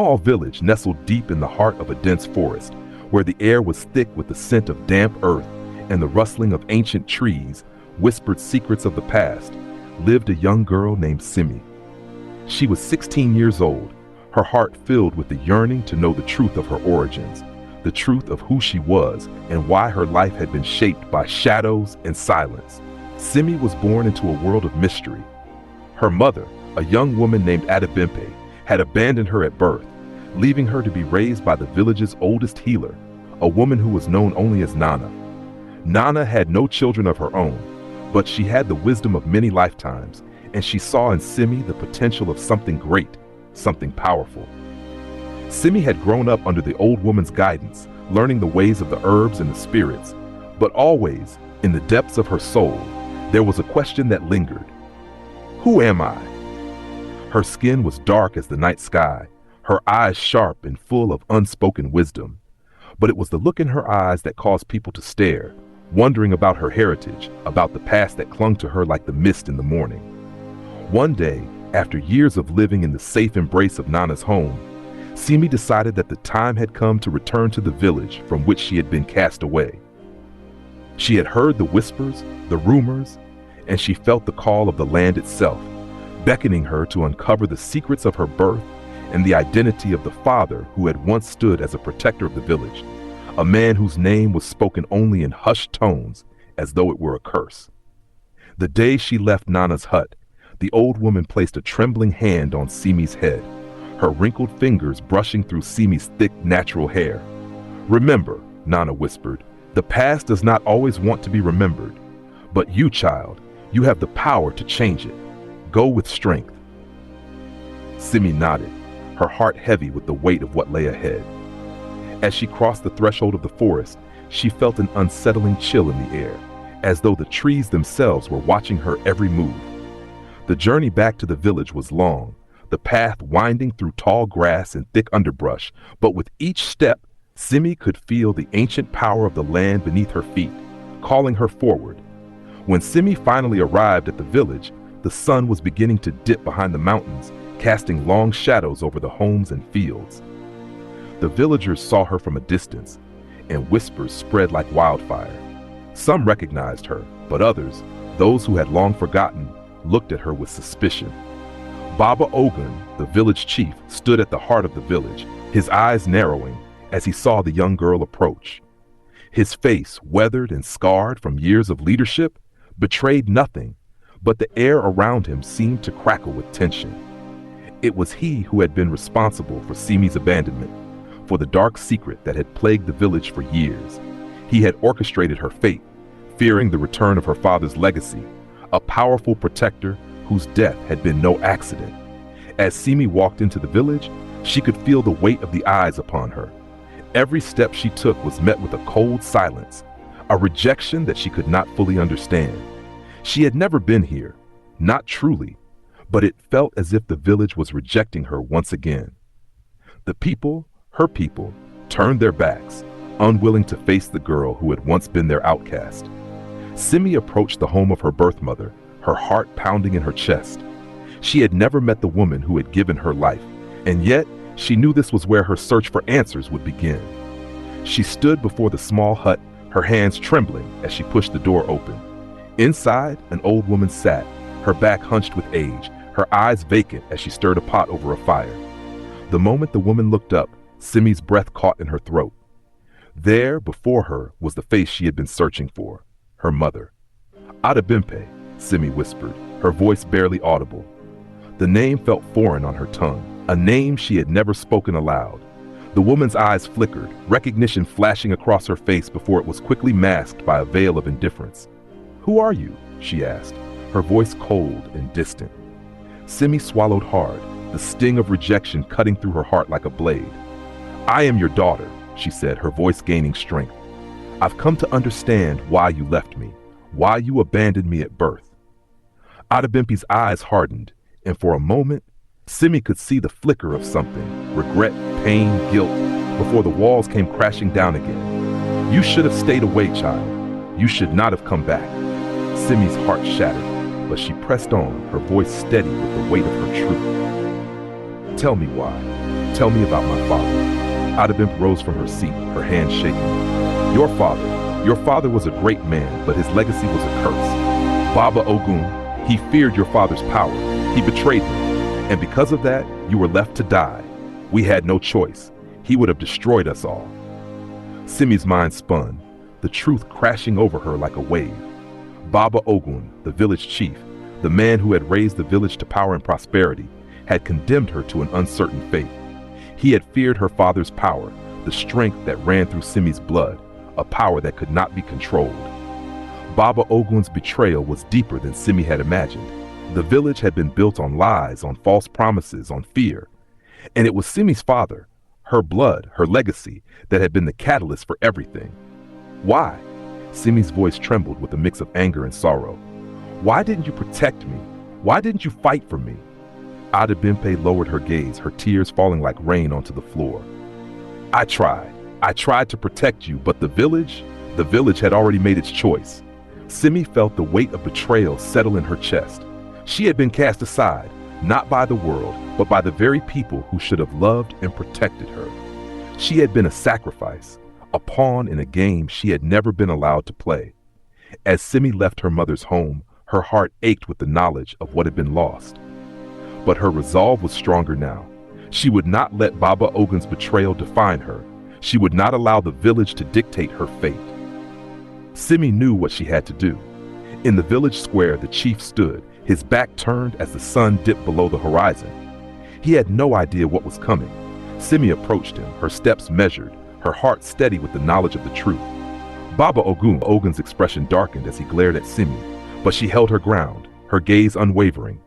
Small village nestled deep in the heart of a dense forest, where the air was thick with the scent of damp earth and the rustling of ancient trees whispered secrets of the past, lived a young girl named Simi. She was 16 years old, her heart filled with the yearning to know the truth of her origins, the truth of who she was and why her life had been shaped by shadows and silence. Simi was born into a world of mystery. Her mother, a young woman named Adebimpe, had abandoned her at birth, leaving her to be raised by the village's oldest healer, a woman who was known only as Nana. Nana had no children of her own, but she had the wisdom of many lifetimes, and she saw in Simi the potential of something great, something powerful. Simi had grown up under the old woman's guidance, learning the ways of the herbs and the spirits, but always, in the depths of her soul, there was a question that lingered. Who am I? Her skin was dark as the night sky, her eyes sharp and full of unspoken wisdom. But it was the look in her eyes that caused people to stare, wondering about her heritage, about the past that clung to her like the mist in the morning. One day, after years of living in the safe embrace of Nana's home, Simi decided that the time had come to return to the village from which she had been cast away. She had heard the whispers, the rumors, and she felt the call of the land itself, beckoning her to uncover the secrets of her birth and the identity of the father who had once stood as a protector of the village, a man whose name was spoken only in hushed tones as though it were a curse. The day she left Nana's hut, the old woman placed a trembling hand on Simi's head, her wrinkled fingers brushing through Simi's thick natural hair. "Remember," Nana whispered, "the past does not always want to be remembered. But you, child, you have the power to change it. Go with strength." Simi nodded, her heart heavy with the weight of what lay ahead. As she crossed the threshold of the forest, she felt an unsettling chill in the air, as though the trees themselves were watching her every move. The journey back to the village was long, the path winding through tall grass and thick underbrush, but with each step, Simi could feel the ancient power of the land beneath her feet, calling her forward. When Simi finally arrived at the village, the sun was beginning to dip behind the mountains, casting long shadows over the homes and fields. The villagers saw her from a distance, and whispers spread like wildfire. Some recognized her, but others, those who had long forgotten, looked at her with suspicion. Baba Ogun, the village chief, stood at the heart of the village, his eyes narrowing as he saw the young girl approach. His face, weathered and scarred from years of leadership, betrayed nothing, but the air around him seemed to crackle with tension. It was he who had been responsible for Simi's abandonment, for the dark secret that had plagued the village for years. He had orchestrated her fate, fearing the return of her father's legacy, a powerful protector whose death had been no accident. As Simi walked into the village, she could feel the weight of the eyes upon her. Every step she took was met with a cold silence, a rejection that she could not fully understand. She had never been here, not truly, but it felt as if the village was rejecting her once again. The people, her people, turned their backs, unwilling to face the girl who had once been their outcast. Simi approached the home of her birth mother, her heart pounding in her chest. She had never met the woman who had given her life, and yet she knew this was where her search for answers would begin. She stood before the small hut, her hands trembling as she pushed the door open. Inside, an old woman sat, her back hunched with age, her eyes vacant as she stirred a pot over a fire. The moment the woman looked up, Simi's breath caught in her throat. There, before her, was the face she had been searching for, her mother. "Adebimpe," Simi whispered, her voice barely audible. The name felt foreign on her tongue, a name she had never spoken aloud. The woman's eyes flickered, recognition flashing across her face before it was quickly masked by a veil of indifference. "Who are you?" she asked, her voice cold and distant. Simi swallowed hard, the sting of rejection cutting through her heart like a blade. "I am your daughter," she said, her voice gaining strength. "I've come to understand why you left me, why you abandoned me at birth." Adebimpe's eyes hardened, and for a moment, Simi could see the flicker of something, regret, pain, guilt, before the walls came crashing down again. "You should have stayed away, child. You should not have come back." Simi's heart shattered, but she pressed on, her voice steady with the weight of her truth. "Tell me why. Tell me about my father. Adabimp rose from her seat, her hands shaking. Your father was a great man, but his legacy was a curse. Baba Ogun, he feared your father's power. He betrayed him. And because of that, you were left to die. We had no choice. He would have destroyed us all. Simi's mind spun, the truth crashing over her like a wave. Baba Ogun, the village chief, the man who had raised the village to power and prosperity, had condemned her to an uncertain fate. He had feared her father's power, the strength that ran through Simi's blood, a power that could not be controlled. Baba Ogun's betrayal was deeper than Simi had imagined. The village had been built on lies, on false promises, on fear. And it was Simi's father, her blood, her legacy, that had been the catalyst for everything. Why? Simi's voice trembled with a mix of anger and sorrow. Why didn't you protect me? Why didn't you fight for me? Ada Bimpe lowered her gaze, her tears falling like rain onto the floor. I tried to protect you, but the village had already made its choice. Simi felt the weight of betrayal settle in her chest. She had been cast aside, not by the world, but by the very people who should have loved and protected her. She had been a sacrifice, a pawn in a game she had never been allowed to play. As Simi left her mother's home, her heart ached with the knowledge of what had been lost. But her resolve was stronger now. She would not let Baba Ogun's betrayal define her. She would not allow the village to dictate her fate. Simi knew what she had to do. In the village square, the chief stood, his back turned as the sun dipped below the horizon. He had no idea what was coming. Simi approached him, her steps measured, her heart steady with the knowledge of the truth. Baba Ogun's expression darkened as he glared at Simi, but she held her ground, her gaze unwavering.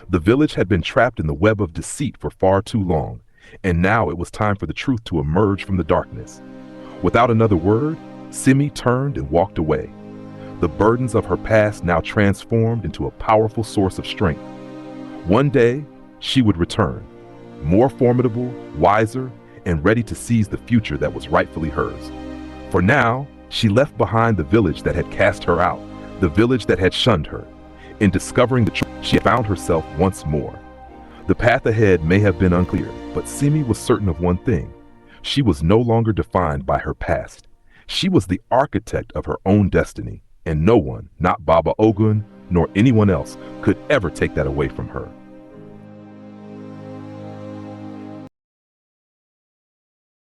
The village had been trapped in the web of deceit for far too long, and now it was time for the truth to emerge from the darkness. Without another word, Simi turned and walked away. The burdens of her past now transformed into a powerful source of strength. One day, she would return, more formidable, wiser, and ready to seize the future that was rightfully hers. For now, she left behind the village that had cast her out, the village that had shunned her. In discovering the truth, she had found herself once more. The path ahead may have been unclear, but Simi was certain of one thing. She was no longer defined by her past. She was the architect of her own destiny, and no one, not Baba Ogun, nor anyone else, could ever take that away from her.